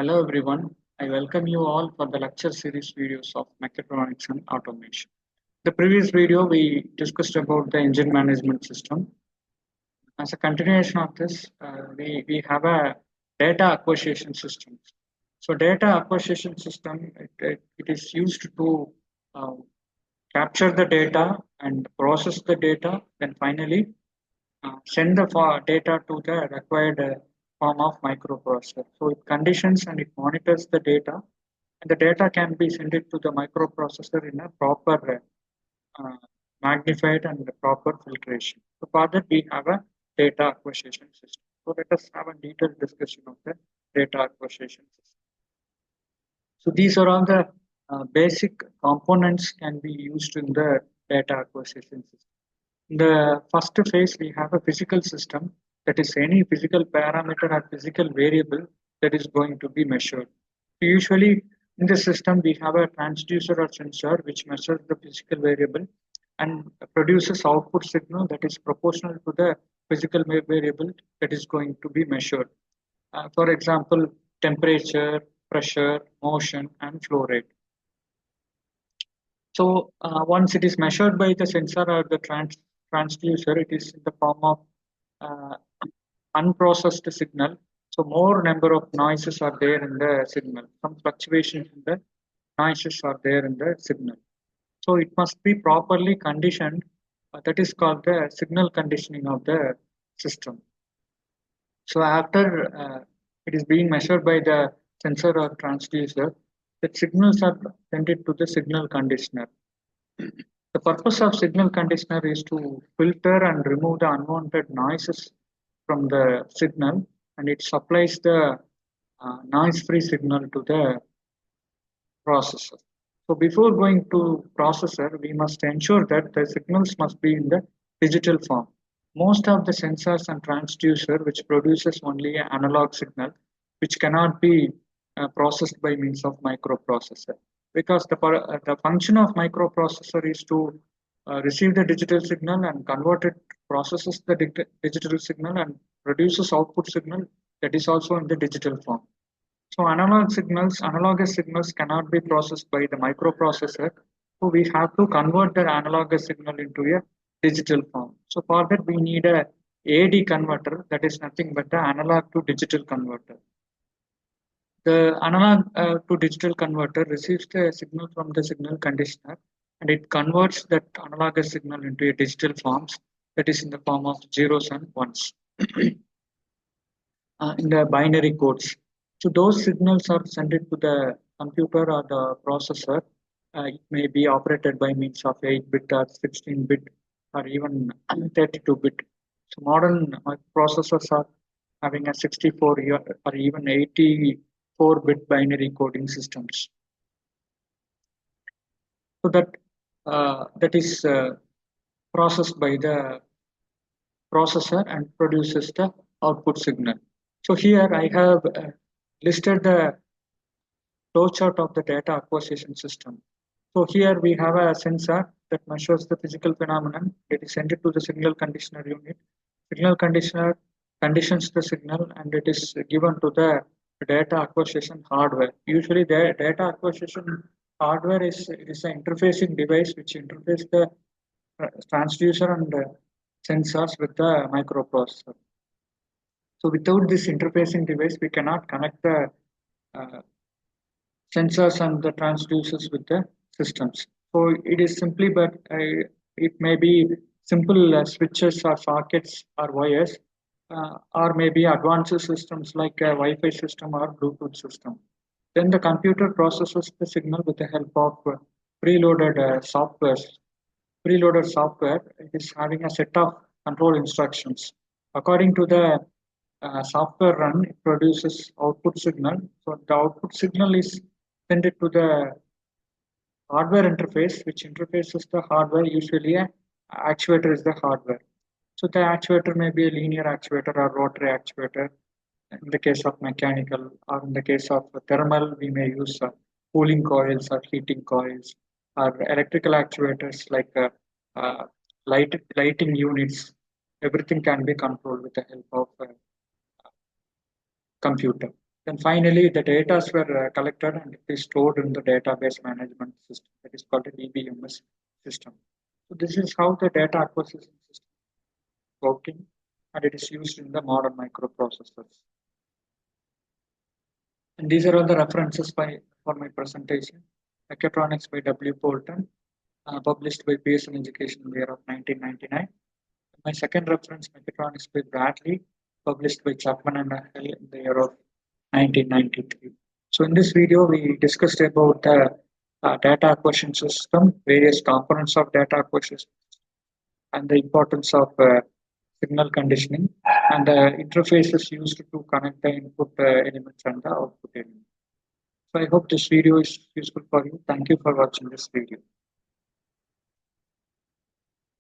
Hello everyone, I welcome you all for the lecture series videos of mechatronics and automation. The previous video we discussed about the engine management system. As a continuation of this, we have a data acquisition system. So data acquisition system, it is used to uh, capture the data and process the data, then finally send the data to the required form of microprocessor. So it conditions and it monitors the data, and the data can be sent it to the microprocessor in a proper uh, magnified and proper filtration. So for that we have a data acquisition system. So let us have a detailed discussion of the data acquisition system. So these are all the basic components can be used in the data acquisition system. In the first phase, we have a physical system, that is any physical parameter or physical variable that is going to be measured. So usually in the system, we have a transducer or sensor which measures the physical variable and produces output signal that is proportional to the physical variable that is going to be measured. For example, temperature, pressure, motion, and flow rate. So once it is measured by the sensor or the transducer, it is in the form of uh, unprocessed signal. So more number of noises are there in the signal. Some fluctuations in the noises are there in the signal. So it must be properly conditioned. That is called the signal conditioning of the system. So after it is being measured by the sensor or transducer, the signals are sent to the signal conditioner. The purpose of signal conditioner is to filter and remove the unwanted noises from the signal, and it supplies the noise-free signal to the processor. So before going to processor, we must ensure that the signals must be in the digital form. Most of the sensors and transducer which produces only an analog signal, which cannot be processed by means of microprocessor. Because the function of microprocessor is to receive the digital signal and convert it, processes the digital signal and produces output signal that is also in the digital form. So analogous signals cannot be processed by the microprocessor. So we have to convert the analogous signal into a digital form. So for that we need a AD converter, that is nothing but the analog to digital converter. The analog to digital converter receives the signal from the signal conditioner, and it converts that analogous signal into a digital forms, that is in the form of zeros and ones in the binary codes. So those signals are sent to the computer or the processor. It may be operated by means of 8-bit or 16-bit or even 32-bit. So modern processors are having a 64 or even 84-bit binary coding systems. So that is processed by the processor and produces the output signal. So here I have listed the flowchart of the data acquisition system. So here we have a sensor that measures the physical phenomenon. It is sent to the signal conditioner unit. Signal conditioner conditions the signal and it is given to the data acquisition hardware. Usually the data acquisition hardware is an interfacing device which interfaces the transducer and sensors with the microprocessor. So without this interfacing device, we cannot connect the uh, sensors and the transducers with the systems. So it is simply, but it may be simple switches or sockets or wires, or maybe advanced systems like a Wi-Fi system or Bluetooth system. Then the computer processes the signal with the help of preloaded software. Preloaded software is having a set of control instructions. According to the software run, it produces output signal. So the output signal is sent it to the hardware interface, which interfaces the hardware. Usually, a actuator is the hardware. So the actuator may be a linear actuator or rotary actuator. In the case of mechanical, or in the case of thermal, we may use cooling coils or heating coils, or electrical actuators like uh, lighting units. Everything can be controlled with the help of computer. Then finally, the data were collected and it is stored in the database management system that is called a DBMS system. So this is how the data acquisition system is working, and it is used in the modern microprocessors. And these are all the references for my presentation. Mechatronics by W. Bolton, published by Pearson Education in the year of 1999. My second reference, Mechatronics by Bradley, published by Chapman and Hill in the year of 1993. So in this video, we discussed about the data acquisition system, various components of data acquisition, and the importance of signal conditioning, and the interfaces used to connect the input elements and the output elements. So I hope this video is useful for you. Thank you for watching this video.